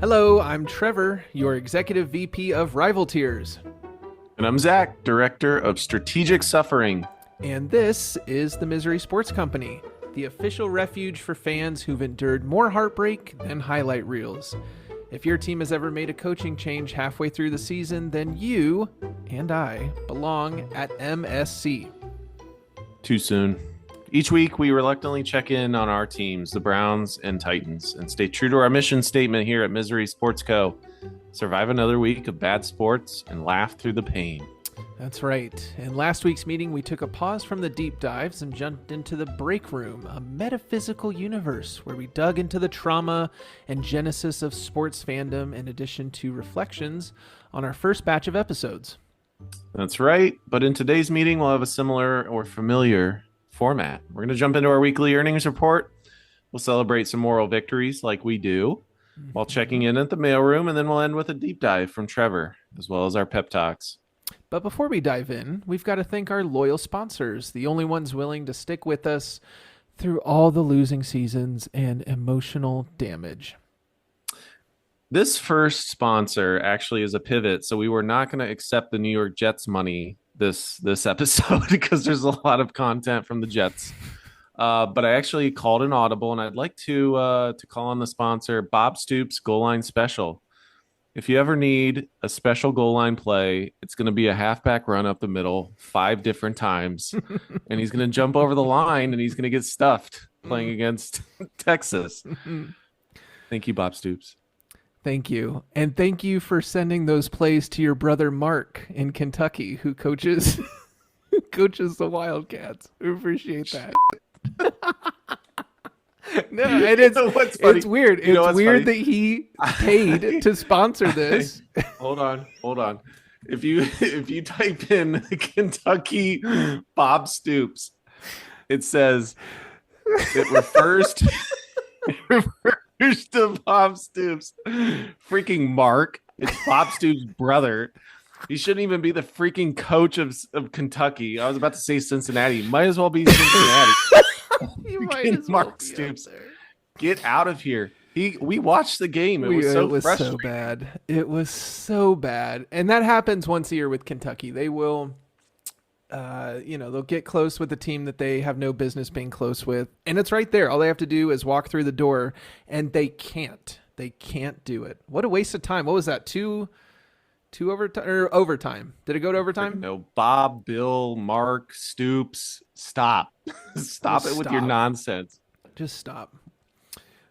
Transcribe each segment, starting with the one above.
Hello, I'm Trevor, your Executive VP of Rival Tiers. And I'm Zach, Director of Strategic Suffering. And this is the Misery Sports Company, the official refuge for fans who've endured more heartbreak than highlight reels. If your team has ever made a coaching change halfway through the season, then you and I belong at MSC. Too soon. Each week, we reluctantly check in on our teams, the Browns and Titans, and stay true to our mission statement here at Misery Sports Co. Survive another week of bad sports and laugh through the pain. That's right. In last week's meeting, we took a pause from the deep dives and jumped into the break room, a metaphysical universe where we dug into the trauma and genesis of sports fandom in addition to reflections on our first batch of episodes. That's right. But in today's meeting, we'll have a similar or familiar format. We're going to jump into our weekly earnings report. We'll celebrate some moral victories like we do while checking in at the mailroom, and then we'll end with a deep dive from Trevor, as well as our pep talks. But before we dive in, we've got to thank our loyal sponsors, the only ones willing to stick with us through all the losing seasons and emotional damage. This first sponsor actually is a pivot, so we were not going to accept the New York Jets money this episode because there's a lot of content from the Jets. But I actually called an audible, and I'd like to call on the sponsor, Bob Stoops Goal Line Special. If you ever need a special goal line play, it's going to be a halfback run up the middle 5 different times, and he's going to jump over the line, and he's going to get stuffed playing against Texas. Thank you, Bob Stoops. Thank you. And thank you for sending those plays to your brother Mark in Kentucky, who coaches the Wildcats. We appreciate that. No, and it's weird. It's weird that he paid to sponsor this. Hold on. If you type in Kentucky Bob Stoops, it says it refers to Bob Stoops. Freaking Mark. It's Bob Stoops' brother. He shouldn't even be the freaking coach of Kentucky. I was about to say Cincinnati. Might as well be Cincinnati. You might as well Mark Stoops. Get out of here. We watched the game. It was so bad. It was so bad. And that happens once a year with Kentucky. They will they'll get close with a team that they have no business being close with. And it's right there. All they have to do is walk through the door, and they can't. They can't do it. What a waste of time. What was that? Two overtime or overtime? Did it go to overtime? No. Bob, Bill, Mark, Stoops. Stop. Stop it with your nonsense. Just stop.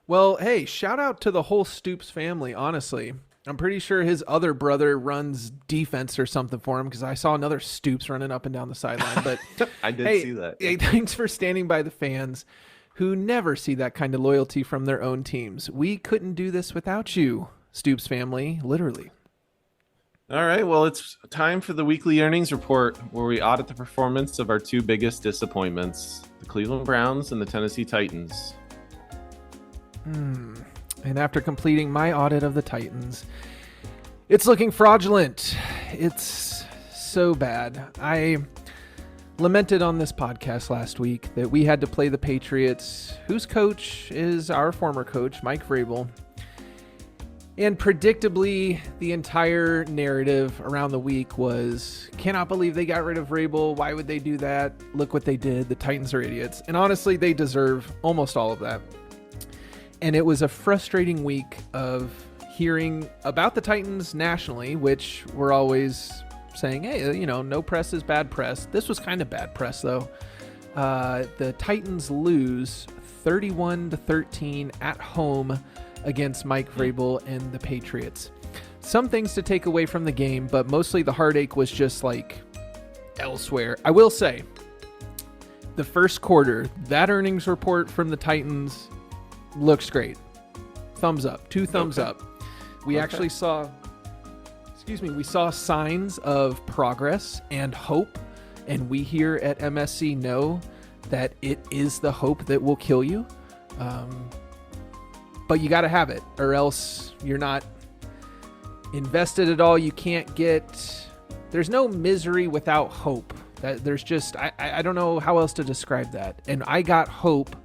Well, hey, shout out to the whole Stoops family, honestly. I'm pretty sure his other brother runs defense or something for him because I saw another Stoops running up and down the sideline. But I did see that. Hey, thanks for standing by the fans who never see that kind of loyalty from their own teams. We couldn't do this without you, Stoops family, literally. All right, well, it's time for the weekly earnings report where we audit the performance of our 2 biggest disappointments, the Cleveland Browns and the Tennessee Titans. And after completing my audit of the Titans, it's looking fraudulent. It's so bad. I lamented on this podcast last week that we had to play the Patriots, whose coach is our former coach, Mike Vrabel. And predictably, the entire narrative around the week was, cannot believe they got rid of Vrabel. Why would they do that? Look what they did. The Titans are idiots. And honestly, they deserve almost all of that. And it was a frustrating week of hearing about the Titans nationally, which we're always saying, hey, no press is bad press. This was kind of bad press, though. The Titans lose 31-13 at home against Mike Vrabel and the Patriots. Some things to take away from the game, but mostly the heartache was just like elsewhere. I will say, the first quarter, that earnings report from the Titans looks great. Thumbs up. 2 thumbs up. We actually saw signs of progress and hope, and we here at MSC know that it is the hope that will kill you. But you got to have it, or else you're not invested at all. You can't there's no misery without hope. There's just, I don't know how else to describe that. And I got hope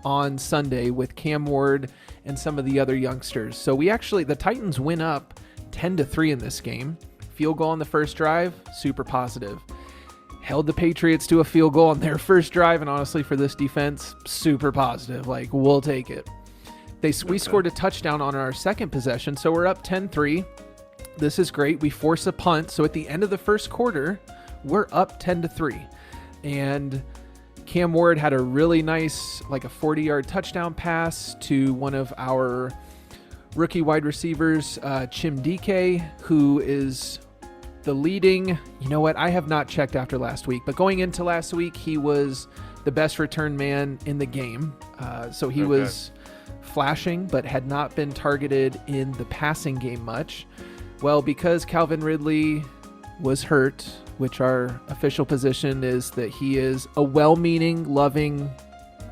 on Sunday with Cam Ward and some of the other youngsters. So the Titans went up 10-3 in this game. Field goal on the first drive, super positive. Held the Patriots to a field goal on their first drive, and honestly, for this defense, super positive. Like, we'll take it. We scored a touchdown on our second possession, so we're up 10-3. This is great. We force a punt, so at the end of the first quarter, we're up 10-3. And Cam Ward had a really nice, like a 40-yard touchdown pass to one of our rookie wide receivers, Chim DK, who is the leading, you know what, I have not checked after last week, but going into last week, he was the best return man in the game. So he was flashing, but had not been targeted in the passing game much. Well, because Calvin Ridley was hurt, which our official position is that he is a well-meaning, loving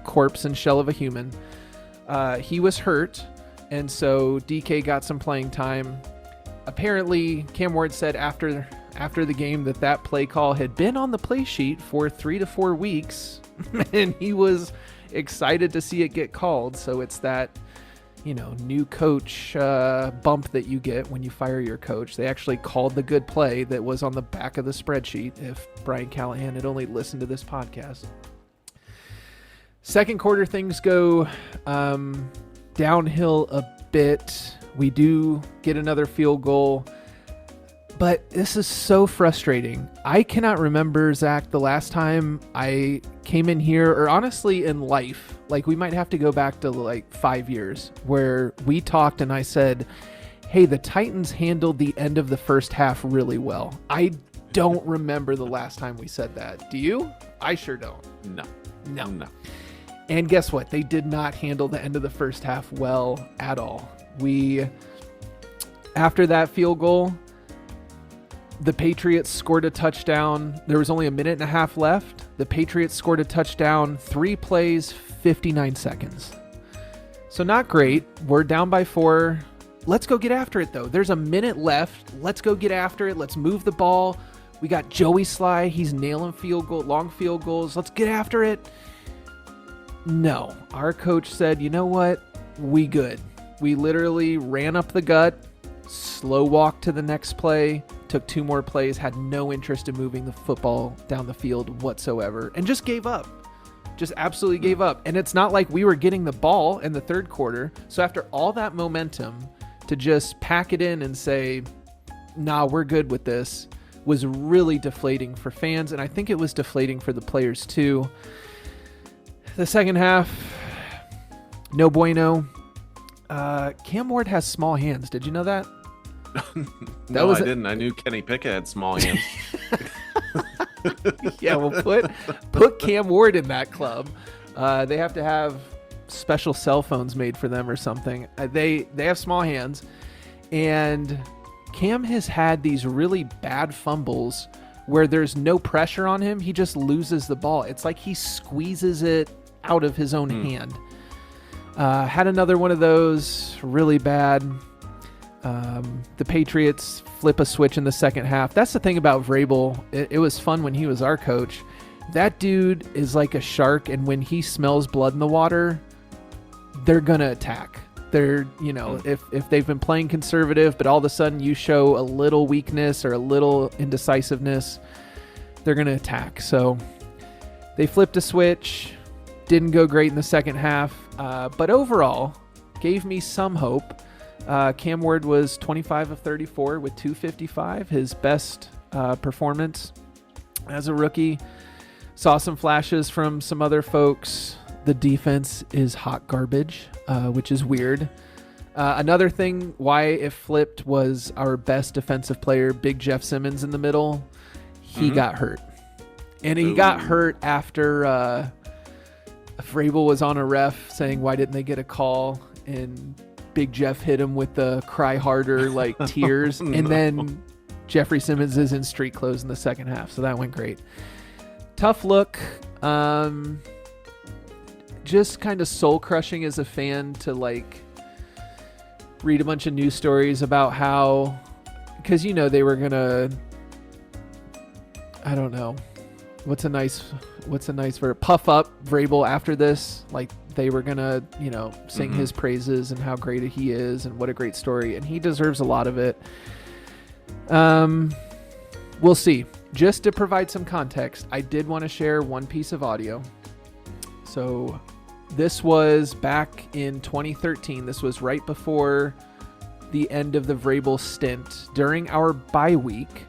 corpse and shell of a human. He was hurt, and so DK got some playing time. Apparently, Cam Ward said after the game that play call had been on the play sheet for 3 to 4 weeks, and he was excited to see it get called. So it's that, new coach bump that you get when you fire your coach. They actually called the good play that was on the back of the spreadsheet if Brian Callahan had only listened to this podcast. Second quarter, things go downhill a bit. We do get another field goal, but this is so frustrating. I cannot remember, Zach, the last time I came in here, or honestly in life, like we might have to go back to like 5 years, where we talked and I said, hey, the Titans handled the end of the first half really well. I don't remember the last time we said that. Do you? I sure don't. No. And guess what? They did not handle the end of the first half well at all. After that field goal, the Patriots scored a touchdown. There was only a minute and a half left. The Patriots scored a touchdown, 3 plays, 59 seconds. So not great. We're down by 4. Let's go get after it, though. There's a minute left. Let's go get after it. Let's move the ball. We got Joey Sly. He's nailing long field goals. Let's get after it. No. Our coach said, you know what? We good. We literally ran up the gut, slow walked to the next play, took 2 more plays, had no interest in moving the football down the field whatsoever, and just gave up. Just absolutely gave up. And it's not like we were getting the ball in the third quarter. So after all that momentum, to just pack it in and say, nah, we're good with this, was really deflating for fans. And I think it was deflating for the players too. The second half, no bueno. Cam Ward has small hands. Did you know that? No, I didn't. I knew Kenny Pickett had small hands. Yeah, well, put Cam Ward in that club. They have to have special cell phones made for them or something. They have small hands, and Cam has had these really bad fumbles where there's no pressure on him. He just loses the ball. It's like he squeezes it out of his own hand. Had another one of those, really bad. The Patriots flip a switch in the second half. That's the thing about Vrabel. It was fun when he was our coach. That dude is like a shark, and when he smells blood in the water, they're going to attack. They're, if they've been playing conservative, but all of a sudden you show a little weakness or a little indecisiveness, they're going to attack. So they flipped a switch. Didn't go great in the second half, but overall gave me some hope. Cam Ward was 25 of 34 with 255, his best performance as a rookie. Saw some flashes from some other folks. The defense is hot garbage, which is weird. Another thing why it flipped was our best defensive player, Big Jeff Simmons, in the middle. He got hurt. And he got hurt after Vrabel was on a ref saying, why didn't they get a call? And Big Jeff hit him with the cry harder, like tears. And then Jeffrey Simmons is in street clothes in the second half. So that went great. Tough look. Just kind of soul crushing as a fan to like read a bunch of news stories about how, because they were gonna, I don't know, what's a nice word, puff up Vrabel after this. Like They were going to, sing his praises and how great he is and what a great story. And he deserves a lot of it. We'll see. Just to provide some context, I did want to share one piece of audio. So this was back in 2013. This was right before the end of the Vrabel stint. During our bye week,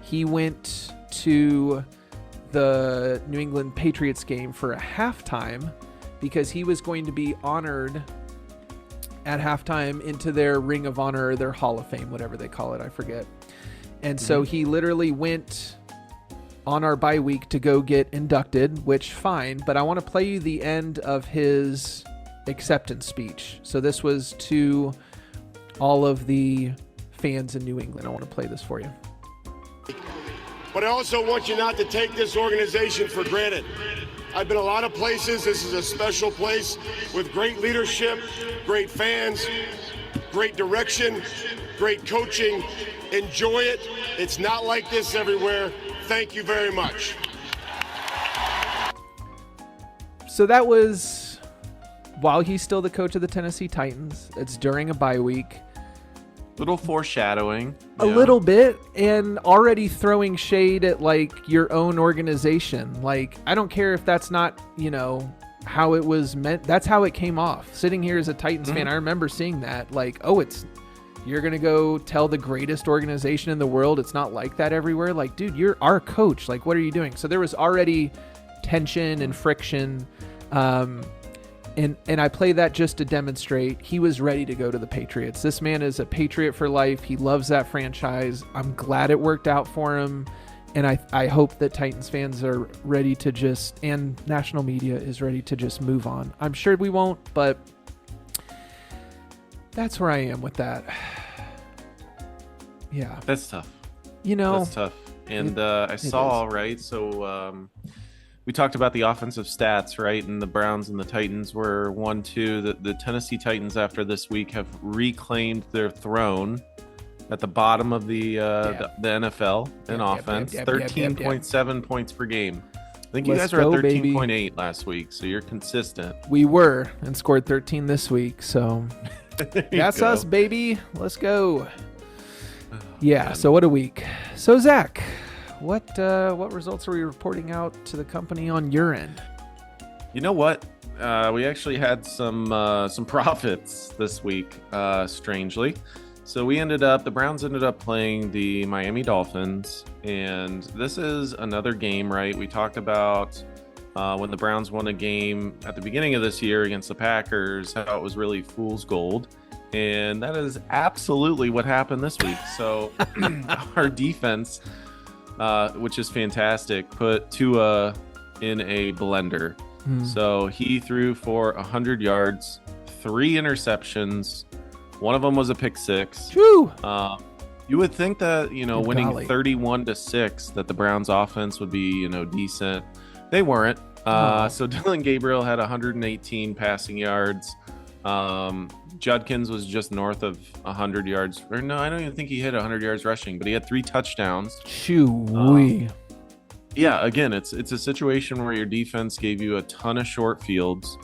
he went to the New England Patriots game for a halftime because he was going to be honored at halftime into their Ring of Honor, their Hall of Fame, whatever they call it, I forget. And so he literally went on our bye week to go get inducted, which fine, but I want to play you the end of his acceptance speech. So this was to all of the fans in New England. I want to play this for you. But I also want you not to take this organization for granted. I've been a lot of places. This is a special place with great leadership, great fans, great direction, great coaching. Enjoy it. It's not like this everywhere. Thank you very much. So that was while he's still the coach of the Tennessee Titans. It's during a bye week. Little foreshadowing. A little bit, and already throwing shade at like your own organization. Like, I don't care if that's not, how it was meant. That's how it came off. Sitting here as a Titans fan, I remember seeing that. Like, you're going to go tell the greatest organization in the world it's not like that everywhere. Like, dude, you're our coach. Like, what are you doing? So there was already tension and friction. And I play that just to demonstrate he was ready to go to the Patriots. This man is a Patriot for life. He loves that franchise. I'm glad it worked out for him. And I hope that Titans fans are ready to and national media is ready to just move on. I'm sure we won't, but that's where I am with that. Yeah. That's tough. That's tough. And I saw, right? So we talked about the offensive stats, right? And the Browns and the Titans were 1-2. The Tennessee Titans, after this week, have reclaimed their throne at the bottom of the NFL in offense. 13.7 points per game. I think you guys were at 13.8 last week, so you're consistent. We were, and scored 13 this week, so that's us, baby. Let's go. So what a week. So, Zach, what results are we reporting out to the company on your end? You know what? We actually had some profits this week, strangely. So the Browns ended up playing the Miami Dolphins, and this is another game, right? We talked about when the Browns won a game at the beginning of this year against the Packers, how it was really fool's gold. And that is absolutely what happened this week. So our defense, which is fantastic, put Tua in a blender. So he threw for 100 yards, 3 interceptions. One of them was a pick 6. Whew. You would think that, winning 31-6, that the Browns offense would be, decent. They weren't. So Dylan Gabriel had 118 passing yards. Judkins was just north of 100 yards. Or no, I don't even think he hit 100 yards rushing, but he had 3 touchdowns. Shoo-wee. Yeah, again, it's a situation where your defense gave you a ton of short fields,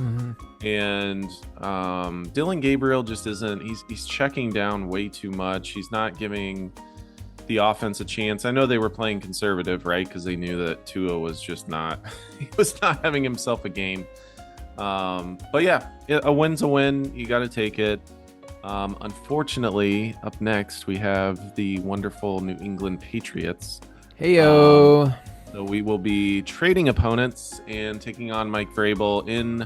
and Dylan Gabriel just isn't. He's checking down way too much. He's not giving the offense a chance. I know they were playing conservative, right? Because they knew that Tua was just not. He was not having himself a game. But yeah, a win's a win. You got to take it. Unfortunately, up next we have the wonderful New England Patriots. Heyo. So we will be trading opponents and taking on Mike Vrabel in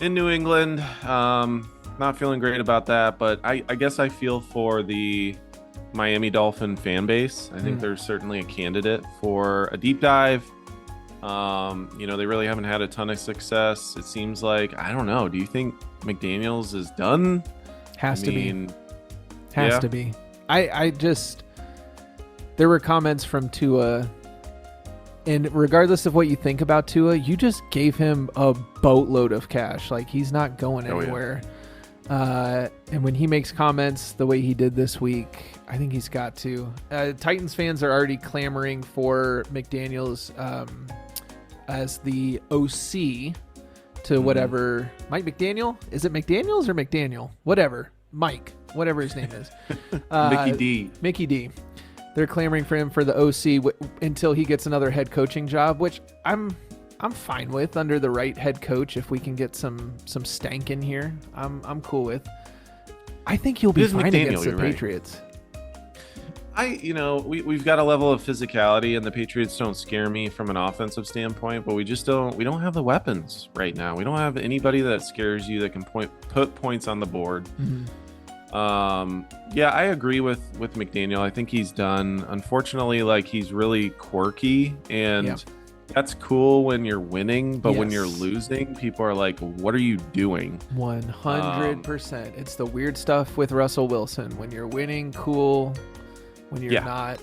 New England. Not feeling great about that, but I guess I feel for the Miami Dolphin fan base. I think they're certainly a candidate for a deep dive. They really haven't had a ton of success. It seems like, I don't know. Do you think McDaniels is done? Has to be. I just, there were comments from Tua, and regardless of what you think about Tua, you just gave him a boatload of cash. Like, he's not going anywhere. And when he makes comments the way he did this week, I think he's got to. Titans fans are already clamoring for McDaniels as the OC to whatever. Mike McDaniel? Is it McDaniels or McDaniel? Whatever. Mike. Whatever his name is. Mickey D. Mickey D. They're clamoring for him for the OC until he gets another head coaching job, which I'm fine with under the right head coach. If we can get some stank in here, I'm cool with. I think he'll be fine against the Patriots. We've got a level of physicality, and the Patriots don't scare me from an offensive standpoint, but we don't have the weapons right now. We don't have anybody that scares you that can put points on the board. Mm-hmm. I agree with McDaniel. I think he's done. Unfortunately, like, he's really quirky, and that's cool when you're winning, but when you're losing, people are like, what are you doing? 100%. It's the weird stuff with Russell Wilson. When you're winning, cool. When you're not,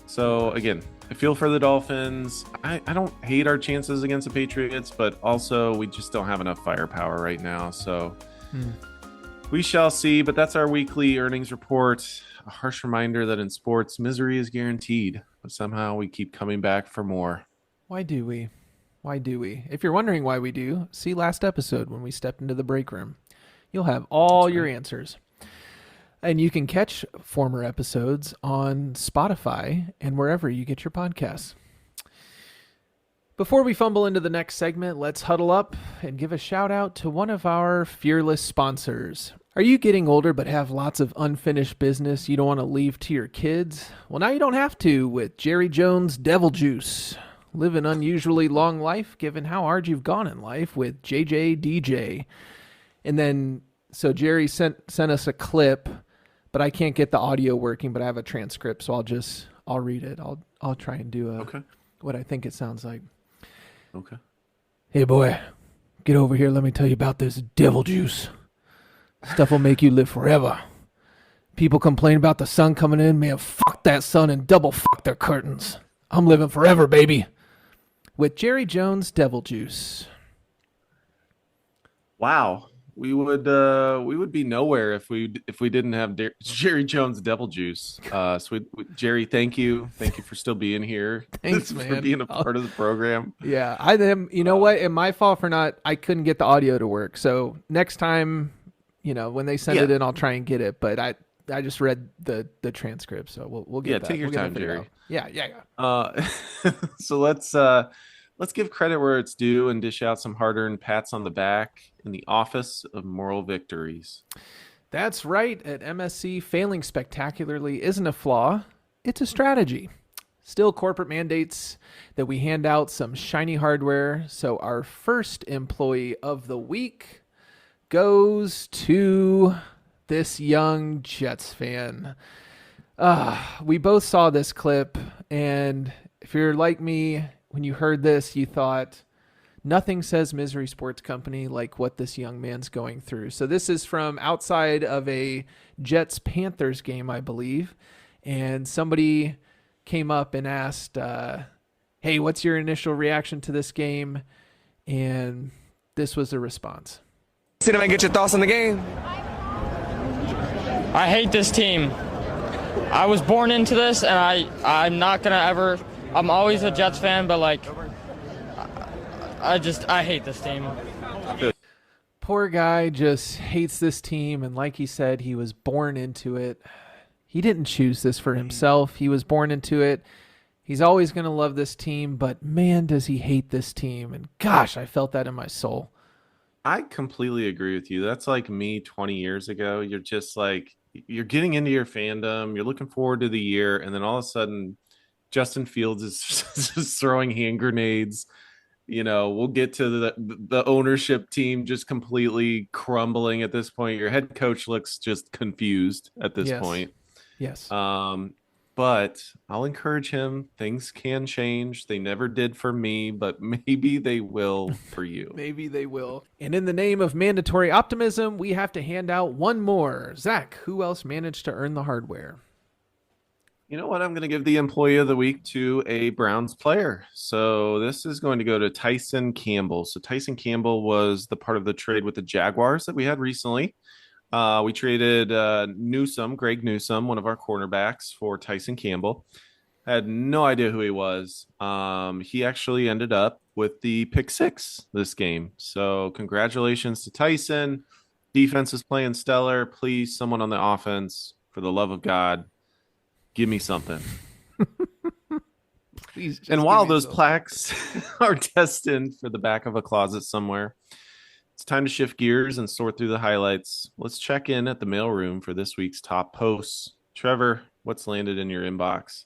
So again, I feel for the Dolphins. I don't hate our chances against the Patriots, but also we just don't have enough firepower right now. So we shall see. But that's our weekly earnings report. A harsh reminder that in sports, misery is guaranteed, but somehow we keep coming back for more. Why do we? If you're wondering why we do, see last episode when we stepped into the break room. You'll have all your answers. And you can catch former episodes on Spotify and wherever you get your podcasts. Before we fumble into the next segment, let's huddle up and give a shout out to one of our fearless sponsors. Are you getting older but have lots of unfinished business you don't want to leave to your kids? Well, now you don't have to with Jerry Jones Devil Juice. Live an unusually long life given how hard you've gone in life with JJDJ. And then, so Jerry sent us a clip, but I can't get the audio working, but I have a transcript, so I'll read it. I'll try and do what I think it sounds like. Okay. Hey boy, get over here. Let me tell you about this devil juice. Stuff will make you live forever. People complain about the sun coming in. Man, fuck that sun and double fuck their curtains. I'm living forever, baby. With Jerry Jones Devil Juice. Wow. We would be nowhere if we didn't have Jerry Jones Devil Juice. Jerry, thank you for still being here. Thanks, man, for being a part of the program. Yeah, I am. You know what? And my fault for I couldn't get the audio to work. So next time, when they send it in, I'll try and get it. But I just read the transcript, so we'll get that. Take your time, Jerry. Yeah. So let's give credit where it's due and dish out some hard-earned pats on the back in the office of moral victories. That's right. At MSC, failing spectacularly isn't a flaw. It's a strategy. Still, corporate mandates that we hand out some shiny hardware. So our first employee of the week goes to this young Jets fan. We both saw this clip, and if you're like me, when you heard this, you thought, nothing says misery sports company like what this young man's going through. So this is from outside of a Jets-Panthers game, I believe. And somebody came up and asked, hey, what's your initial reaction to this game? And this was the response. See them and get your thoughts on the game. I hate this team. I was born into this, and I'm not going to ever... I'm always a Jets fan, but I hate this team. Poor guy just hates this team, and like he said, he was born into it. He didn't choose this for himself. He was born into it. He's always going to love this team, but man, does he hate this team. And gosh, I felt that in my soul. I completely agree with you. That's like me 20 years ago. You're just like, you're getting into your fandom. You're looking forward to the year, and then all of a sudden, Justin Fields is just throwing hand grenades. We'll get to the ownership team just completely crumbling at this point. Your head coach looks just confused at this point. Yes. But I'll encourage him. Things can change. They never did for me, but maybe they will for you. Maybe they will. And in the name of mandatory optimism, we have to hand out one more. Zach, who else managed to earn the hardware? You know what? I'm going to give the employee of the week to a Browns player. So this is going to go to Tyson Campbell. So Tyson Campbell was the part of the trade with the Jaguars that we had recently. We traded Greg Newsome, one of our cornerbacks, for Tyson Campbell. Had no idea who he was. He actually ended up with the pick six this game. So congratulations to Tyson. Defense is playing stellar. Please, someone on the offense, for the love of God, give me something. Please just And give while me those something. plaques are destined for the back of a closet somewhere, it's time to shift gears and sort through the highlights. Let's check in at the mailroom for this week's top posts. Trevor, what's landed in your inbox?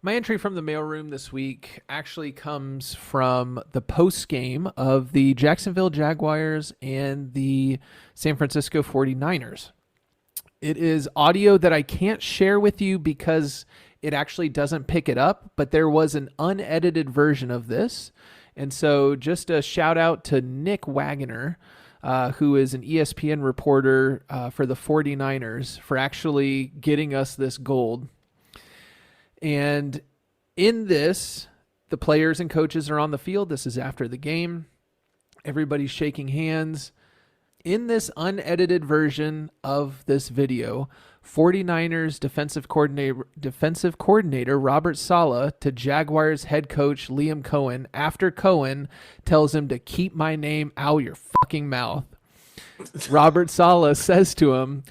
My entry from the mailroom this week actually comes from the post game of the Jacksonville Jaguars and the San Francisco 49ers. It is audio that I can't share with you because it actually doesn't pick it up, but there was an unedited version of this. And so just a shout out to Nick Wagoner, who is an ESPN reporter for the 49ers, for actually getting us this gold. And in this, the players and coaches are on the field. This is after the game. Everybody's shaking hands. In this unedited version of this video, 49ers defensive coordinator Robert Saleh to Jaguars head coach Liam Cohen after Cohen tells him to keep my name out of your fucking mouth. Robert Saleh says to him,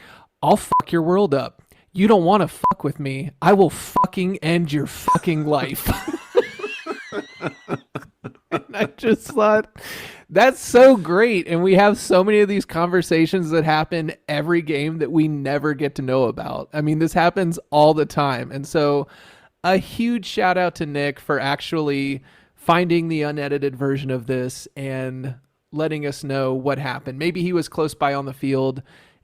"I'll fuck your world up. You don't want to fuck with me. I will fucking end your fucking life." And I just thought, that's so great. And we have so many of these conversations that happen every game that we never get to know about. I mean, this happens all the time. And so a huge shout out to Nick for actually finding the unedited version of this and letting us know what happened. Maybe he was close by on the field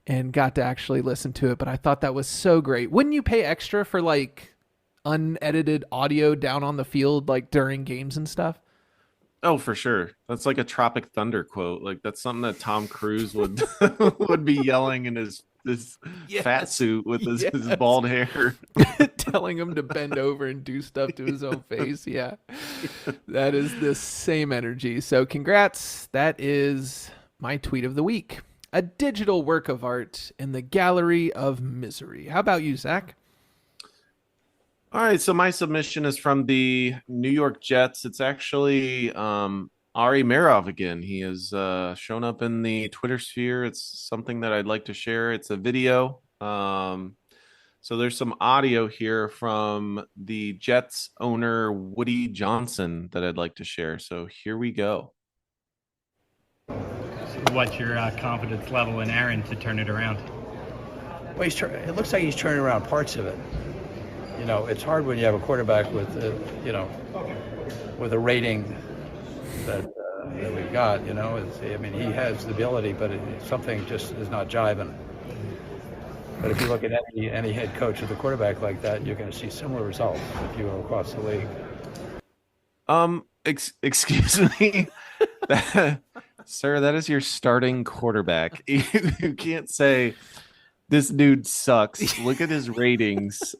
and got to actually listen to it, but I thought that was so great. Wouldn't you pay extra for like unedited audio down on the field, like during games and stuff? Oh, for sure. That's like a Tropic Thunder quote. Like that's something that Tom Cruise would would be yelling in his fat suit with his bald hair. Telling him to bend over and do stuff to his own face. Yeah. That is the same energy. So congrats. That is my tweet of the week. A digital work of art in the gallery of misery. How about you, Zach? All right, so my submission is from the New York Jets. It's actually Ari Merov again. He has shown up in the Twitter sphere. It's something that I'd like to share. It's a video. So there's some audio here from the Jets owner, Woody Johnson, that I'd like to share. So here we go. What's your confidence level in Aaron to turn it around? Well, it looks like he's turning around parts of it. You know, it's hard when you have a quarterback with, with a rating that we've got. You know, I mean, he has the ability, but something just is not jiving. But if you look at any head coach with a quarterback like that, you're going to see similar results if you go across the league. Excuse me, sir. That is your starting quarterback. You can't say this dude sucks. Look at his ratings.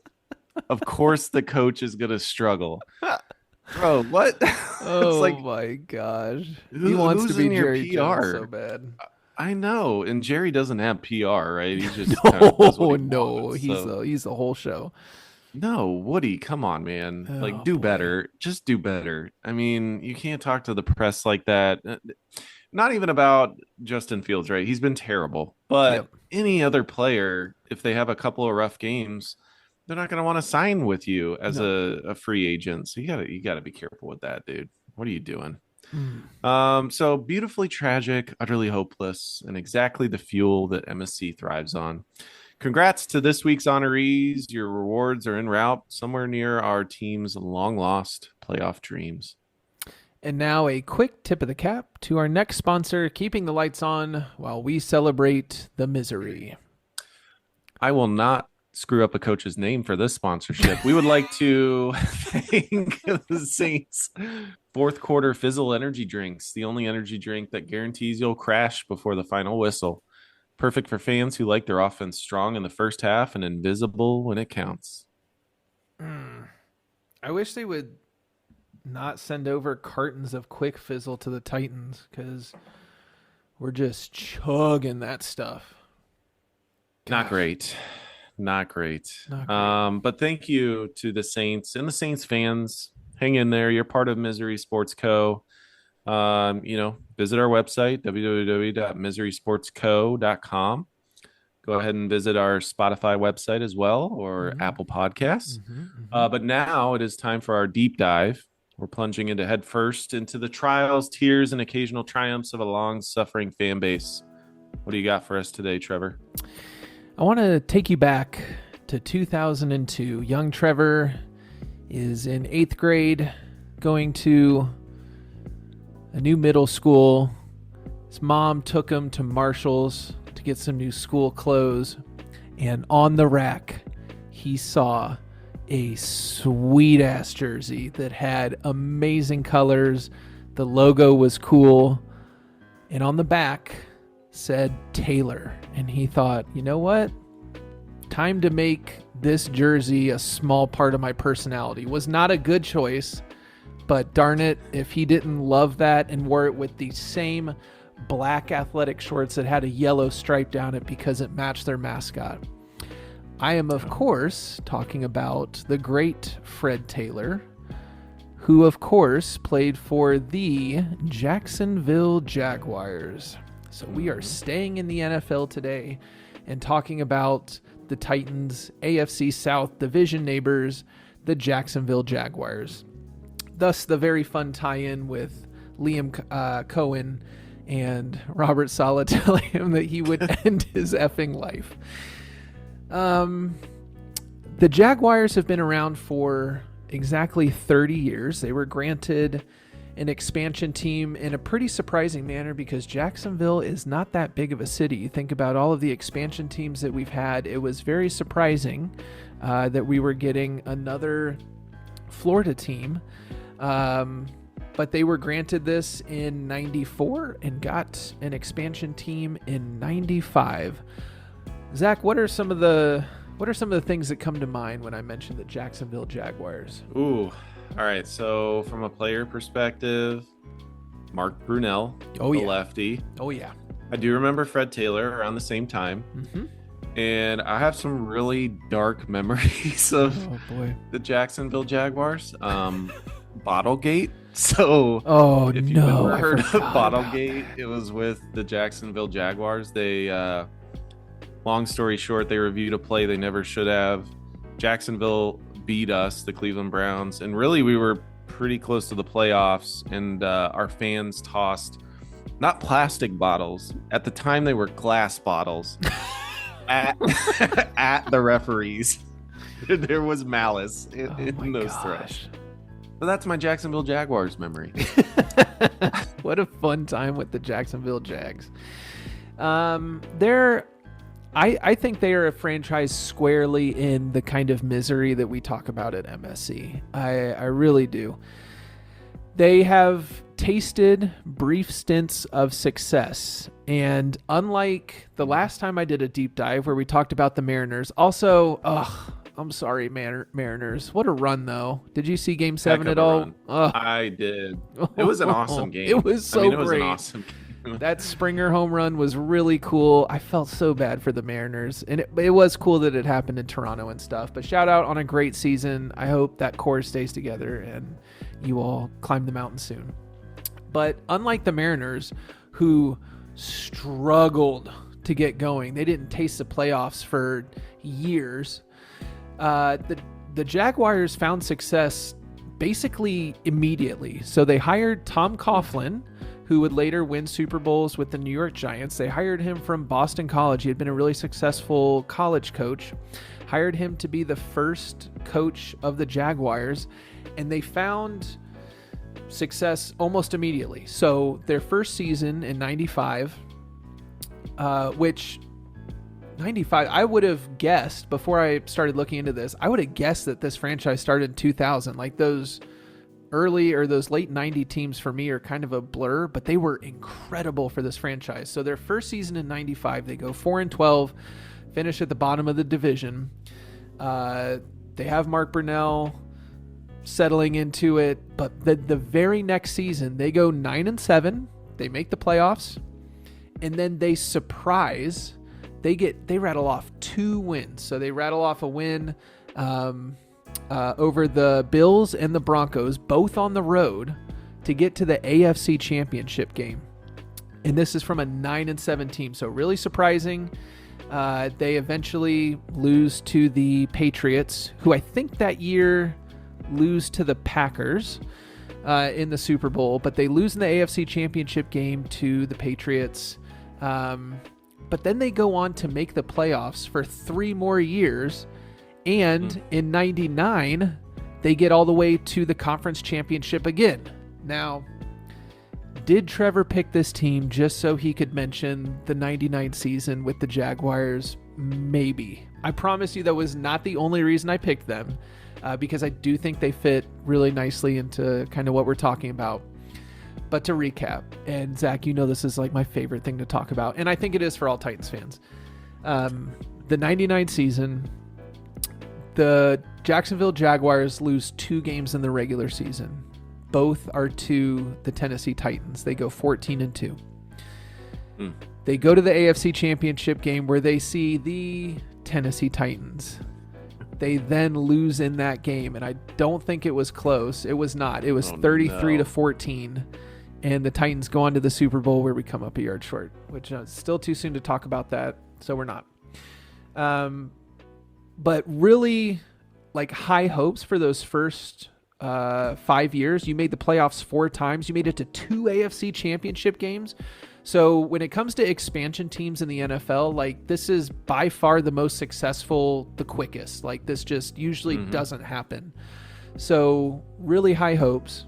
Of course, the coach is going to struggle. Bro, what? Oh, like, my gosh. He wants to be Jerry Jones so bad. I know. And Jerry doesn't have PR, right? He just he's the whole show. No, Woody, come on, man. Oh, do boy. better. Just do better. I mean, you can't talk to the press like that. Not even about Justin Fields, right? He's been terrible. But any other player, if they have a couple of rough games, they're not going to want to sign with you as a free agent. So you got to be careful with that, dude. What are you doing? So beautifully tragic, utterly hopeless, and exactly the fuel that MSC thrives on. Congrats to this week's honorees. Your rewards are en route somewhere near our team's long lost playoff dreams. And now a quick tip of the cap to our next sponsor, keeping the lights on while we celebrate the misery. I will not screw up a coach's name for this sponsorship. We would like to thank the Saints fourth quarter Fizzle energy drinks, the only energy drink that guarantees you'll crash before the final whistle. Perfect for fans who like their offense strong in the first half and invisible when it counts. I wish they would not send over cartons of Quick Fizzle to the Titans because we're just chugging that stuff. Not great. Not great. Not great. But thank you to the Saints and the Saints fans. Hang in there. You're part of Misery Sports Co. Visit our website, www.miserysportsco.com. Go ahead and visit our Spotify website as well, or Apple Podcasts. But now it is time for our deep dive. We're plunging into head first into the trials, tears, and occasional triumphs of a long-suffering fan base. What do you got for us today, Trevor? I want to take you back to 2002. Young Trevor is in 8th grade, going to a new middle school. His mom took him to Marshall's to get some new school clothes, and on the rack he saw a sweet ass jersey that had amazing colors. The logo was cool, and on the back said Taylor, and he thought, you know what, time to make this jersey a small part of my personality. Was not a good choice, but darn it, if he didn't love that and wore it with the same black athletic shorts that had a yellow stripe down it because it matched their mascot. I am, of course, talking about the great Fred Taylor, who, of course, played for the Jacksonville Jaguars. So we are staying in the NFL today and talking about the Titans' AFC South division neighbors, the Jacksonville Jaguars. Thus, the very fun tie-in with Liam Cohen and Robert Saleh telling him that he would end his effing life. The Jaguars have been around for exactly 30 years. They were granted an expansion team in a pretty surprising manner because Jacksonville is not that big of a city. You think about all of the expansion teams that we've had. It was very surprising that we were getting another Florida team. But they were granted this in 94 and got an expansion team in 95. Zach, what are some of the things that come to mind when I mention the Jacksonville Jaguars? Ooh, all right. So from a player perspective, Mark Brunell, lefty. Oh yeah. I do remember Fred Taylor around the same time. And I have some really dark memories of the Jacksonville Jaguars. Bottlegate. So if you've ever heard of Bottlegate, it was with the Jacksonville Jaguars. They long story short, they reviewed a play they never should have. Jacksonville beat us, the Cleveland Browns, and really we were pretty close to the playoffs, and our fans tossed not plastic bottles. At the time they were glass bottles at the referees. There was malice in those throws. But that's my Jacksonville Jaguars memory. What a fun time with the Jacksonville Jags. I think they are a franchise squarely in the kind of misery that we talk about at MSC. I really do. They have tasted brief stints of success. And unlike the last time I did a deep dive where we talked about the Mariners, also, I'm sorry, Mariners. What a run, though. Did you see Game 7 at all? I did. It was an awesome game. It was so great. It was an awesome game. That Springer home run was really cool. I felt so bad for the Mariners. And it was cool that it happened in Toronto and stuff. But shout out on a great season. I hope that core stays together and you all climb the mountain soon. But unlike the Mariners, who struggled to get going, they didn't taste the playoffs for years. The Jaguars found success basically immediately. So they hired Tom Coughlin, who would later win Super Bowls with the New York Giants. They hired him from Boston College. He had been a really successful college coach. Hired him to be the first coach of the Jaguars, and they found success almost immediately. So their first season in 95, which 95, I would have guessed before I started looking into this, I would have guessed that this franchise started in 2000. Like those early or those late 90 teams for me are kind of a blur, but they were incredible for this franchise. So their first season in 95, they go 4-12, finish at the bottom of the division. They have Mark Brunell settling into it, but the very next season they go 9-7, they make the playoffs, and then they surprise they rattle off 2 wins. So they rattle off a win over the Bills and the Broncos, both on the road, to get to the AFC Championship game. And this is from a 9-7 team. So really surprising. They eventually lose to the Patriots, who I think that year lose to the Packers in the Super Bowl, but they lose in the AFC Championship game to the Patriots. But then they go on to make the playoffs for 3 more years. And in 99, they get all the way to the conference championship again. Now, did Trevor pick this team just so he could mention the 99 season with the Jaguars? Maybe. I promise you that was not the only reason I picked them, because I do think they fit really nicely into kind of what we're talking about. But to recap, and Zach, you know this is like my favorite thing to talk about, and I think it is for all Titans fans. The 99 season, the Jacksonville Jaguars lose 2 games in the regular season. Both are to the Tennessee Titans. They go 14-2. They go to the AFC Championship game where they see the Tennessee Titans. They then lose in that game, and I don't think it was close. It was not. It was 33-14, and the Titans go on to the Super Bowl where we come up a yard short, which is still too soon to talk about that, so we're not. But really, like, high hopes for those first 5 years. You made the playoffs 4 times. You made it to 2 AFC Championship games. So when it comes to expansion teams in the NFL, like, this is by far the most successful, the quickest. Like, this just usually doesn't happen. So really high hopes.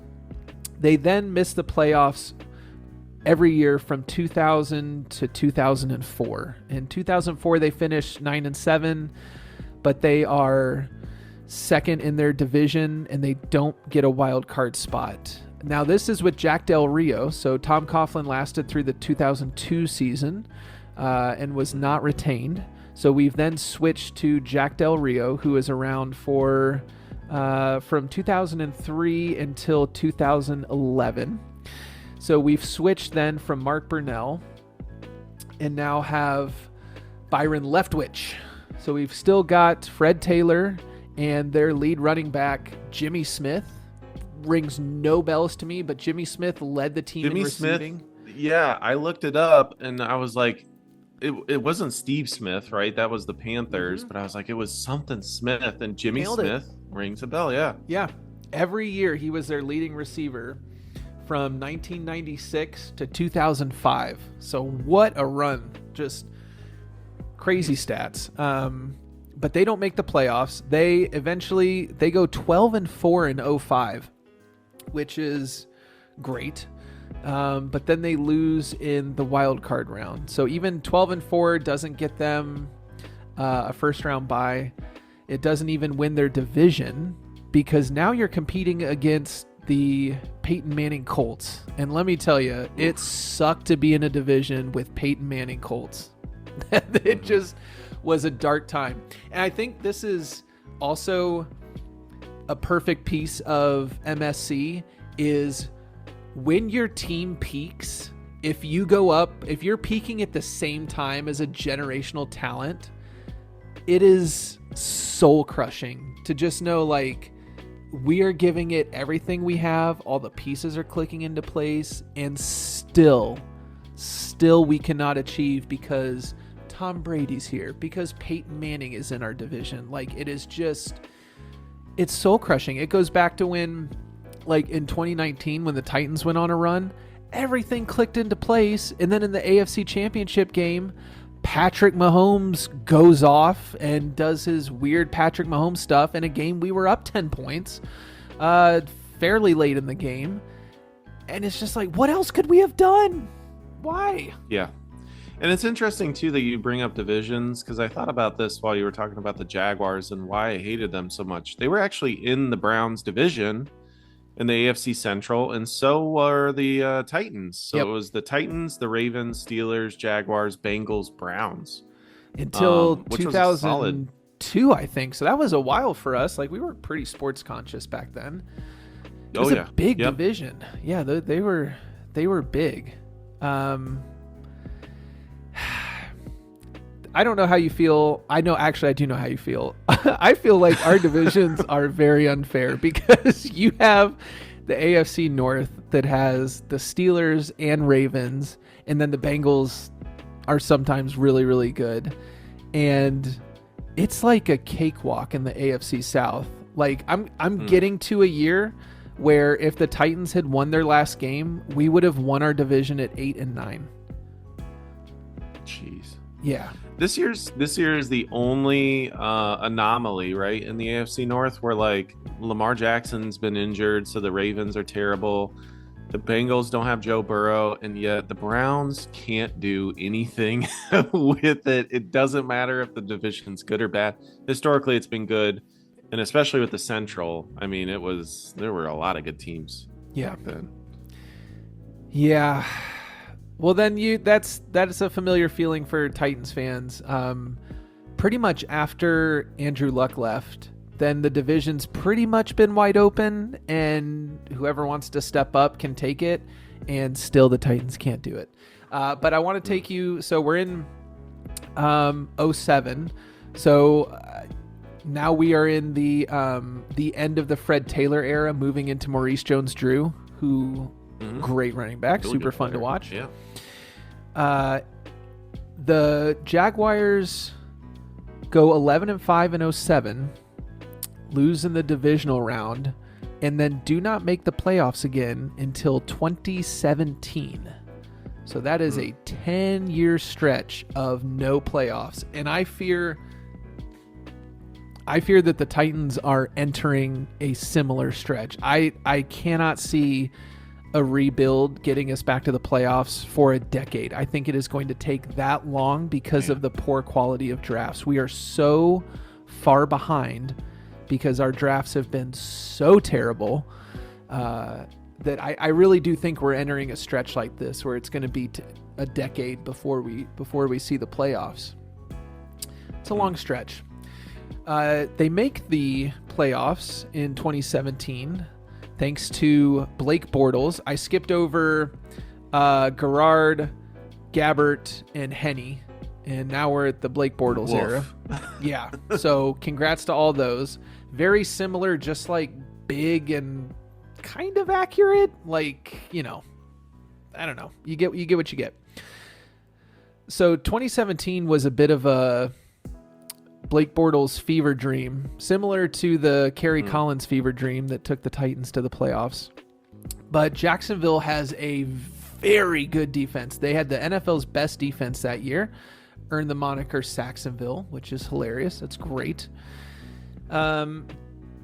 They then missed the playoffs every year from 2000 to 2004. In 2004, they finished 9-7, but they are second in their division, and they don't get a wild card spot. Now, this is with Jack Del Rio. So Tom Coughlin lasted through the 2002 season and was not retained. So we've then switched to Jack Del Rio, who is around for from 2003 until 2011. So we've switched then from Mark Burnell and now have Byron Leftwich. So we've still got Fred Taylor and their lead running back, Jimmy Smith. Rings no bells to me, but Jimmy Smith led the team in receiving. Yeah, I looked it up and I was like, it wasn't Steve Smith, right? That was the Panthers, but I was like, it was something Smith, and Jimmy Smith rings a bell. Yeah. Every year he was their leading receiver from 1996 to 2005. So what a run. Just crazy stats. But they don't make the playoffs. They go 12-4 in 05, which is great. But then they lose in the wild card round. So even 12-4 doesn't get them a first round bye. It doesn't even win their division, because now you're competing against the Peyton Manning Colts. And let me tell you, it sucked to be in a division with Peyton Manning Colts. It just was a dark time. And I think this is also a perfect piece of MSC is when your team peaks, if you're peaking at the same time as a generational talent, it is soul crushing to just know, like, we are giving it everything we have, all the pieces are clicking into place, and still we cannot achieve because Tom Brady's here, because Peyton Manning is in our division. Like, it's soul crushing. It goes back to when, like, in 2019, when the Titans went on a run, everything clicked into place. And then in the AFC Championship game, Patrick Mahomes goes off and does his weird Patrick Mahomes stuff in a game we were up 10 points fairly late in the game. And it's just like, what else could we have done? Why? Yeah. And it's interesting, too, that you bring up divisions, because I thought about this while you were talking about the Jaguars and why I hated them so much. They were actually in the Browns division in the AFC Central, and so were the Titans. So It was the Titans, the Ravens, Steelers, Jaguars, Bengals, Browns. Until 2002, I think. So that was a while for us. Like, we were pretty sports conscious back then. It was a big division. Yeah, they were big. I don't know how you feel. I do know how you feel. I feel like our divisions are very unfair because you have the AFC North that has the Steelers and Ravens, and then the Bengals are sometimes really, really good. And it's like a cakewalk in the AFC South. Like I'm getting to a year where if the Titans had won their last game, we would have won our division at 8-9. Jeez. Yeah. This year is the only anomaly, right, in the AFC North where like Lamar Jackson's been injured, so the Ravens are terrible. The Bengals don't have Joe Burrow, and yet the Browns can't do anything with it. It doesn't matter if the division's good or bad. Historically, it's been good, and especially with the Central. I mean, there were a lot of good teams. Yeah. Back then. Yeah. Well, then that is a familiar feeling for Titans fans. Pretty much after Andrew Luck left, then the division's pretty much been wide open, and whoever wants to step up can take it, and still the Titans can't do it. But I want to take you, so we're in 07. So now we are in the end of the Fred Taylor era, moving into Maurice Jones-Drew, who great running back, Really super good fun to player. watch. Yeah. The Jaguars go 11-5 in 07, lose in the divisional round, and then do not make the playoffs again until 2017. So that is a 10-year stretch of no playoffs. And I fear that the Titans are entering a similar stretch. I cannot see a rebuild getting us back to the playoffs for a decade. I think it is going to take that long because of the poor quality of drafts. We are so far behind because our drafts have been so terrible that I really do think we're entering a stretch like this where it's going to be a decade before we see the playoffs. It's a long stretch. They make the playoffs in 2017 thanks to Blake Bortles. I skipped over Garrard, Gabbert, and Henne, and now we're at the Blake Bortles era. Yeah, so congrats to all those. Very similar, just like big and kind of accurate. Like, I don't know. You get what you get. So 2017 was a bit of a Blake Bortles fever dream, similar to the Kerry Collins fever dream that took the Titans to the playoffs. But Jacksonville has a very good defense. They had the NFL's best defense that year, earned the moniker Saxonville, which is hilarious. That's great. Do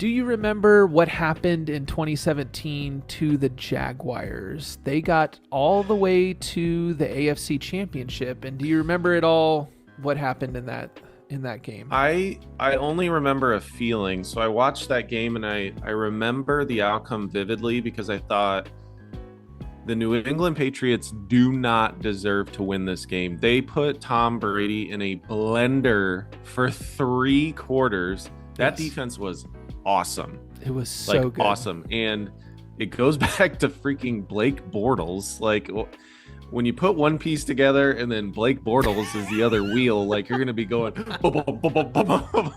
you remember what happened in 2017 to the Jaguars? They got all the way to the AFC Championship, and do you remember at all what happened in that game? I only remember a feeling. So I watched that game and I remember the outcome vividly because I thought the New England Patriots do not deserve to win this game. They put Tom Brady in a blender for 3 quarters. That defense was awesome. It was so good. Awesome. And it goes back to freaking Blake Bortles. Like, when you put one piece together and then Blake Bortles is the other wheel, like you're going to be going,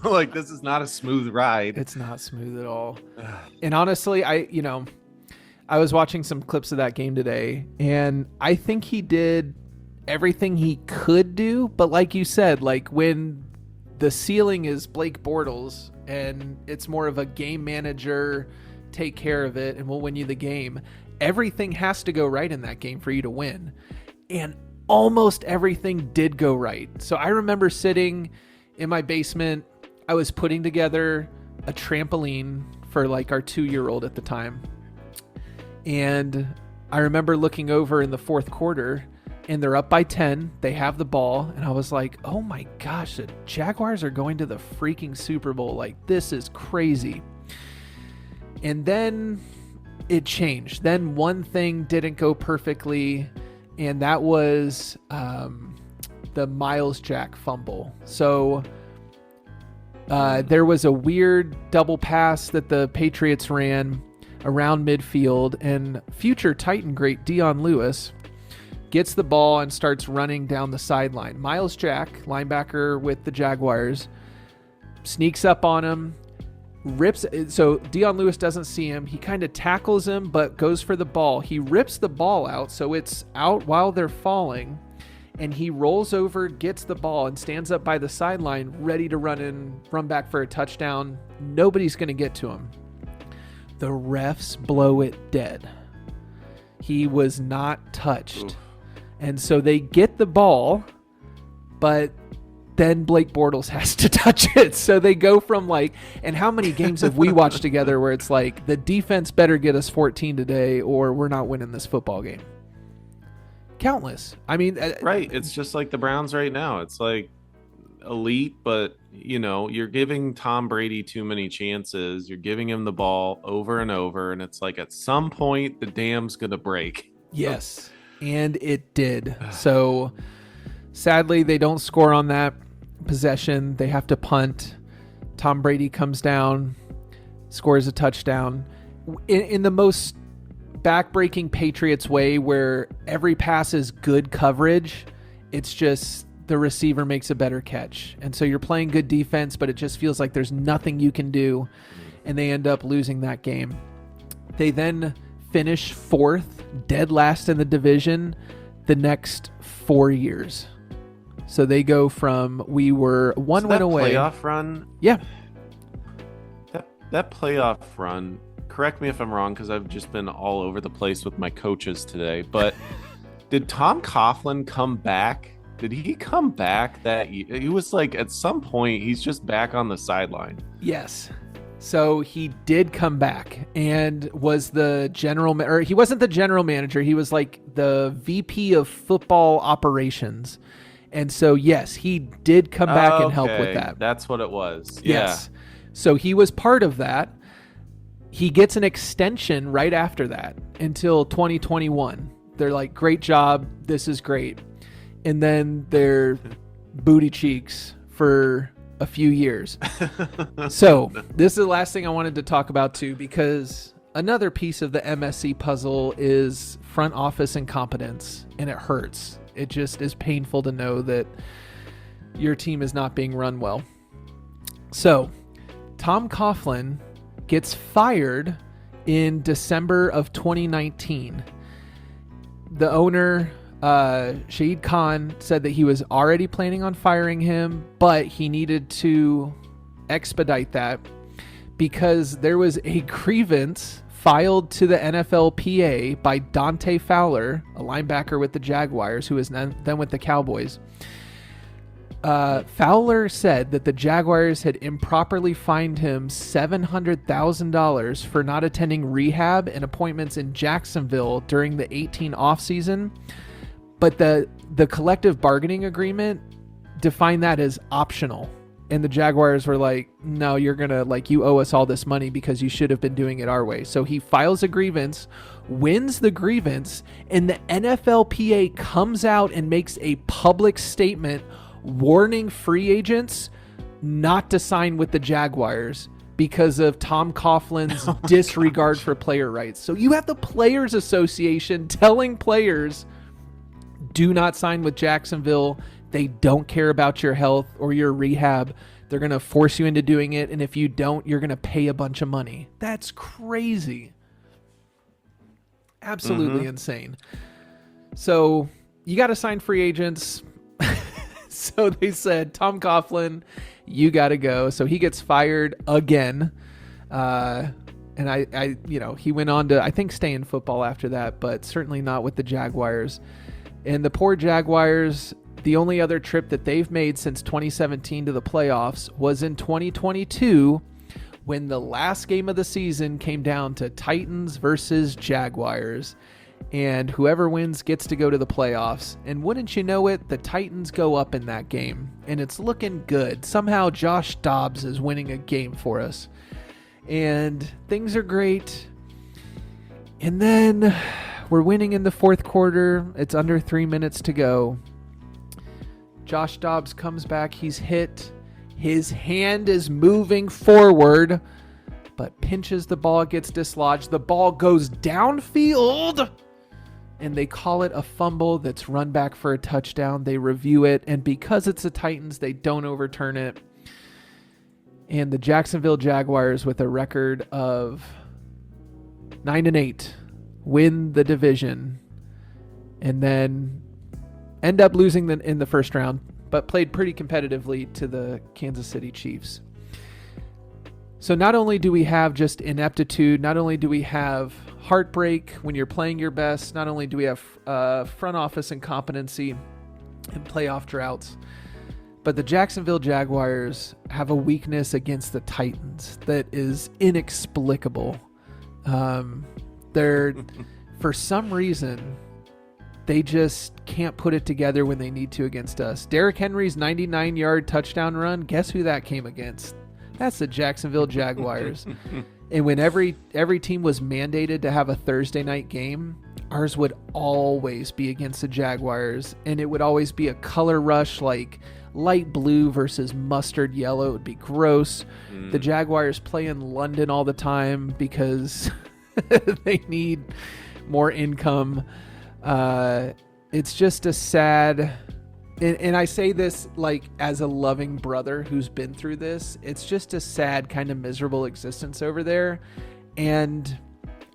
like this is not a smooth ride. It's not smooth at all. And honestly, I was watching some clips of that game today, and I think he did everything he could do. But like you said, like when the ceiling is Blake Bortles and it's more of a game manager, take care of it and we'll win you the game. Everything has to go right in that game for you to win. And almost everything did go right. So I remember sitting in my basement. I was putting together a trampoline for like our 2-year-old at the time. And I remember looking over in the fourth quarter and they're up by 10. They have the ball. And I was like, oh my gosh, the Jaguars are going to the freaking Super Bowl. Like, this is crazy. And then it changed. Then one thing didn't go perfectly, and that was the Miles Jack fumble. So there was a weird double pass that the Patriots ran around midfield, and future Titan great Dion Lewis gets the ball and starts running down the sideline. Miles Jack, linebacker with the Jaguars, sneaks up on him, rips. So Dion Lewis doesn't see him. He kind of tackles him, but goes for the ball. He rips the ball out, so it's out while they're falling. And he rolls over, gets the ball, and stands up by the sideline, ready to run back for a touchdown. Nobody's going to get to him. The refs blow it dead. He was not touched. Oof. And so they get the ball, but then Blake Bortles has to touch it. So they go from and how many games have we watched together where it's like, the defense better get us 14 today or we're not winning this football game? Countless. I mean, right. It's just like the Browns right now. It's like elite, but you're giving Tom Brady too many chances. You're giving him the ball over and over. And it's like, at some point the dam's going to break. Yes. And it did. So sadly, they don't score on that possession. They have to punt. Tom Brady comes down, scores a touchdown in the most backbreaking Patriots way, where every pass is good coverage. It's just the receiver makes a better catch. And so you're playing good defense, but it just feels like there's nothing you can do. And they end up losing that game. They then finish 4th, dead last in the division, the next 4 years. So they go from, we were one win away. Playoff run? Yeah. That playoff run, correct me if I'm wrong, because I've just been all over the place with my coaches today, but did Tom Coughlin come back? Did he come back that year? He was like, at some point, he's just back on the sideline. Yes. So he did come back and was the or he wasn't the general manager. He was like the VP of football operations. And so, yes, he did come back and help with that. That's what it was. Yes. So he was part of that. He gets an extension right after that until 2021. They're like, great job. This is great. And then they're booty cheeks for a few years. So this is the last thing I wanted to talk about too, because another piece of the MSC puzzle is front office incompetence, and it hurts. It just is painful to know that your team is not being run well. So Tom Coughlin gets fired in December of 2019. The owner, Shahid Khan, said that he was already planning on firing him, but he needed to expedite that because there was a grievance filed to the NFLPA by Dante Fowler, a linebacker with the Jaguars, who is then with the Cowboys. Fowler said that the Jaguars had improperly fined him $700,000 for not attending rehab and appointments in Jacksonville during the 2018 offseason. But the collective bargaining agreement defined that as optional. And the Jaguars were like, no, you're going to, you owe us all this money because you should have been doing it our way. So he files a grievance, wins the grievance, and the NFLPA comes out and makes a public statement warning free agents not to sign with the Jaguars because of Tom Coughlin's disregard for player rights. So you have the Players Association telling players, do not sign with Jacksonville. They don't care about your health or your rehab. They're going to force you into doing it. And if you don't, you're going to pay a bunch of money. That's crazy. Absolutely insane. So you got to sign free agents. So they said, Tom Coughlin, you got to go. So he gets fired again. And he went on to, I think, stay in football after that, but certainly not with the Jaguars. And the poor Jaguars, the only other trip that they've made since 2017 to the playoffs was in 2022 when the last game of the season came down to Titans versus Jaguars. And whoever wins gets to go to the playoffs. And wouldn't you know it, the Titans go up in that game. And it's looking good. Somehow Josh Dobbs is winning a game for us. And things are great. And then we're winning in the fourth quarter. It's under 3 minutes to go. Josh Dobbs comes back. He's hit. His hand is moving forward, but pinches the ball, gets dislodged. The ball goes downfield and they call it a fumble that's run back for a touchdown. They review it, and because it's the Titans, they don't overturn it. And the Jacksonville Jaguars, with a record of 9-8, win the division, and then end up losing in the first round, but played pretty competitively to the Kansas City Chiefs. So not only do we have just ineptitude, not only do we have heartbreak when you're playing your best, not only do we have front office incompetency and playoff droughts, but the Jacksonville Jaguars have a weakness against the Titans that is inexplicable. They're, for some reason, they just can't put it together when they need to against us. Derrick Henry's 99-yard touchdown run, guess who that came against? That's the Jacksonville Jaguars. And when every team was mandated to have a Thursday night game, ours would always be against the Jaguars, and it would always be a color rush, like light blue versus mustard yellow. It would be gross. The Jaguars play in London all the time because they need more income. It's just a sad... And I say this like as a loving brother who's been through this. It's just a sad, kind of miserable existence over there. And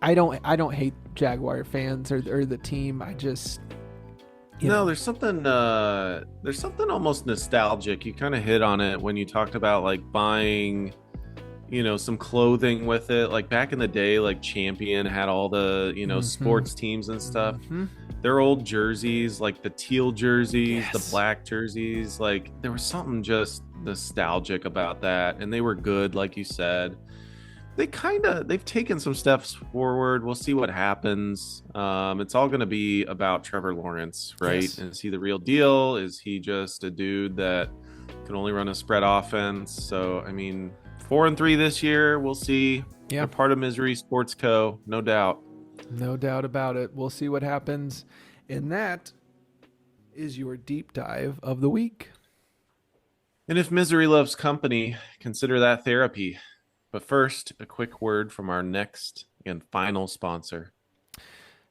I don't hate Jaguar fans or the team. I just there's something almost nostalgic. You kind of hit on it when you talked about like buying, some clothing with it. Like back in the day, like Champion had all the, sports teams and stuff. Their old jerseys, like the teal jerseys, the black jerseys, like there was something just nostalgic about that. And they were good, like you said. They've taken some steps forward. We'll see what happens. It's all going to be about Trevor Lawrence, right? Yes. Is he the real deal? Is he just a dude that can only run a spread offense? So, 4-3 this year. We'll see. Yeah. They're part of Misery Sports Co., no doubt. No doubt about it. We'll see what happens. And that is your deep dive of the week. And if misery loves company, consider that therapy. But first, a quick word from our next and final sponsor.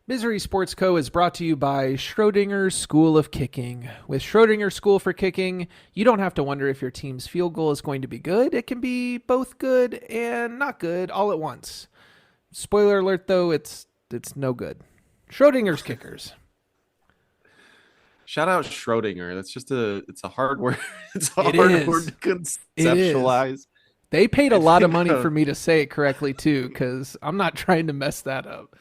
Misery Sports Co. is brought to you by Schrodinger's School of Kicking. With Schrodinger's School for Kicking, you don't have to wonder if your team's field goal is going to be good. It can be both good and not good all at once. Spoiler alert, though, it's no good. Schrodinger's Kickers. Shout out Schrodinger. It's a hard word. It's a It hard is. word to conceptualize. They paid a lot of money for me to say it correctly, too, because I'm not trying to mess that up.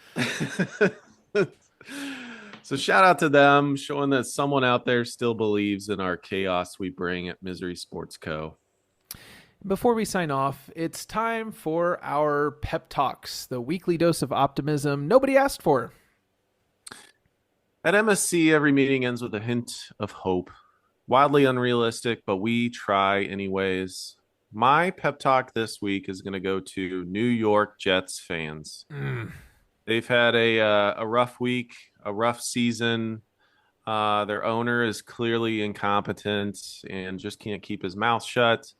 So shout out to them, showing that someone out there still believes in our chaos we bring at Misery Sports Co. Before we sign off, it's time for our pep talks, the weekly dose of optimism nobody asked for. At MSC, every meeting ends with a hint of hope. Wildly unrealistic, but we try anyways. My pep talk this week is going to go to New York Jets fans. They've had a rough week, a rough season. Their owner is clearly incompetent and just can't keep his mouth shut.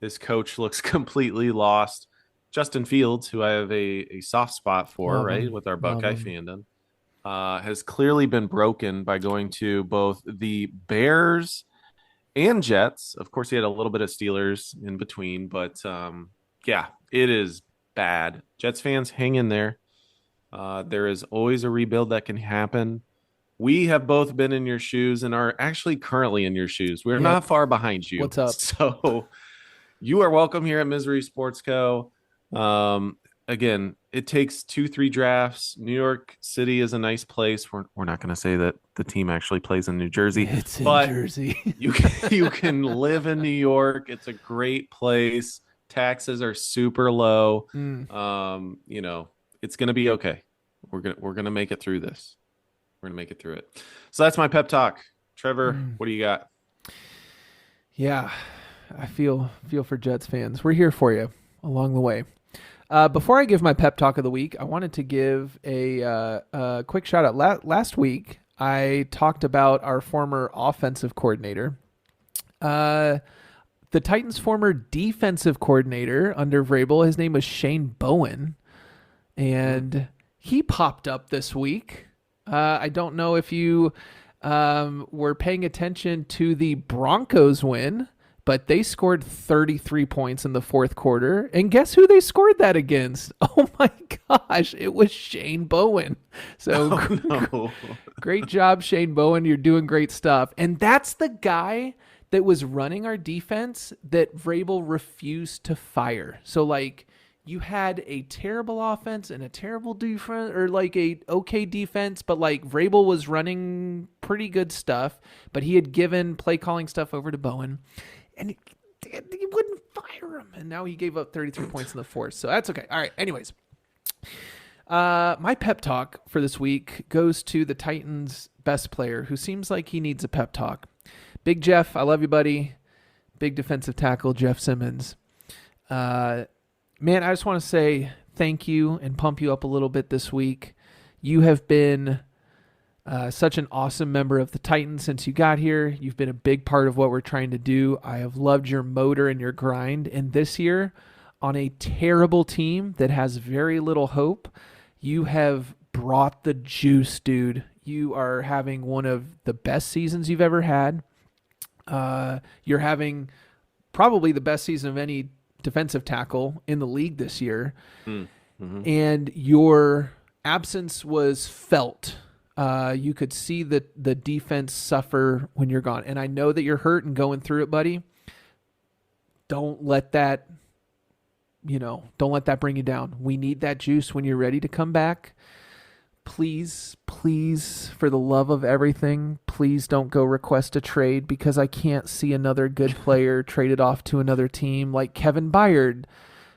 His coach looks completely lost. Justin Fields, who I have a soft spot for, right, with our Buckeye fandom, has clearly been broken by going to both the Bears and Jets. Of course, he had a little bit of Steelers in between, but it is bad. Jets fans, hang in there. There is always a rebuild that can happen. We have both been in your shoes and are actually currently in your shoes. We're not far behind you. What's up? So you are welcome here at Misery Sports Co. Again, it takes 2-3 drafts. New York City is a nice place. We're not going to say that the team actually plays in New Jersey. It's in Jersey. you can live in New York. It's a great place. Taxes are super low. It's going to be okay. We're going to make it through this. We're going to make it through it. So that's my pep talk. Trevor, what do you got? Yeah, I feel for Jets fans. We're here for you along the way. Before I give my pep talk of the week, I wanted to give a quick shout out. Last week, I talked about our former offensive coordinator. The Titans' former defensive coordinator under Vrabel, his name was Shane Bowen. And he popped up this week I don't know if you were paying attention to the Broncos win, but they scored 33 points in the fourth quarter. And guess who they scored that against? Oh my gosh, it was Shane Bowen. So great job, Shane Bowen. You're doing great stuff. And that's the guy that was running our defense that Vrabel refused to fire. So like you had a terrible offense and a terrible defense, or like a okay defense, but like Vrabel was running pretty good stuff, but he had given play calling stuff over to Bowen. And he wouldn't fire him. And now he gave up 33 points in the fourth. So that's okay. All right. Anyways, my pep talk for this week goes to the Titans' best player who seems like he needs a pep talk. Big Jeff, I love you, buddy. Big defensive tackle, Jeff Simmons. Man, I just want to say thank you and pump you up a little bit this week. You have been such an awesome member of the Titans since you got here. You've been a big part of what we're trying to do. I have loved your motor and your grind. And this year, on a terrible team that has very little hope, you have brought the juice, dude. You are having one of the best seasons you've ever had. You're having probably the best season of any defensive tackle in the league this year. Mm-hmm. And your absence was felt. You could see the defense suffer when you're gone. And I know that you're hurt and going through it, buddy. Don't let that, don't let that bring you down. We need that juice when you're ready to come back. Please, for the love of everything, please don't go request a trade, because I can't see another good player traded off to another team like Kevin Byard,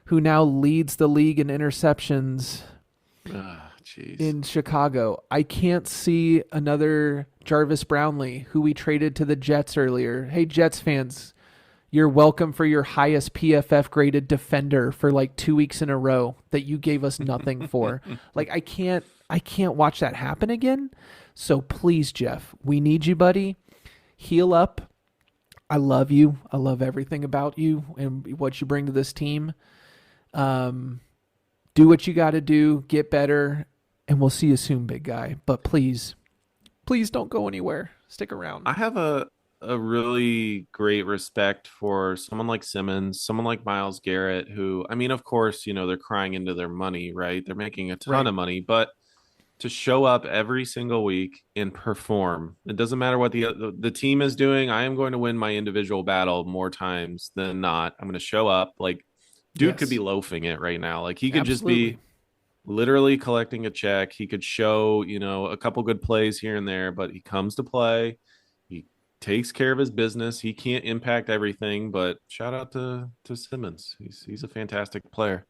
who now leads the league in interceptions. In Chicago. I can't see another Jarvis Brownlee, who we traded to the Jets earlier. Hey, Jets fans, you're welcome for your highest PFF graded defender for like 2 weeks in a row that you gave us nothing for. Like, I can't watch that happen again. So please, Jeff, we need you, buddy. Heal up. I love you. I love everything about you and what you bring to this team. Do what you got to do. Get better. And we'll see you soon, big guy. But please don't go anywhere. Stick around. I have a really great respect for someone like Simmons, someone like Myles Garrett, who, I mean, of course, they're crying into their money, right? They're making a ton of money, but to show up every single week and perform, it doesn't matter what the team is doing. I am going to win my individual battle more times than not. I'm going to show up. Like, dude could be loafing it right now. Like, he could just be literally collecting a check. He could show, a couple good plays here and there, but he comes to play. He takes care of his business. He can't impact everything, but shout out to Simmons. He's a fantastic player.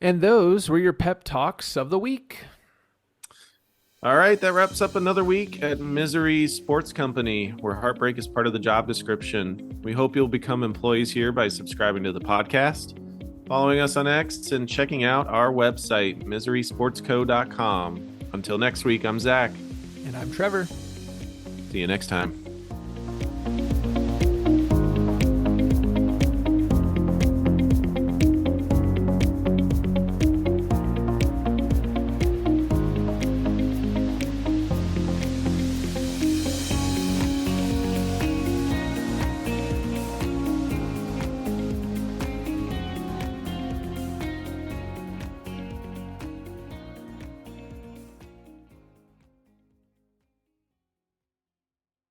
And those were your pep talks of the week. All right, that wraps up another week at Misery Sports Company, where heartbreak is part of the job description. We hope you'll become employees here by subscribing to the podcast, following us on X, and checking out our website, miserysportsco.com. Until next week, I'm Zach. And I'm Trevor. See you next time.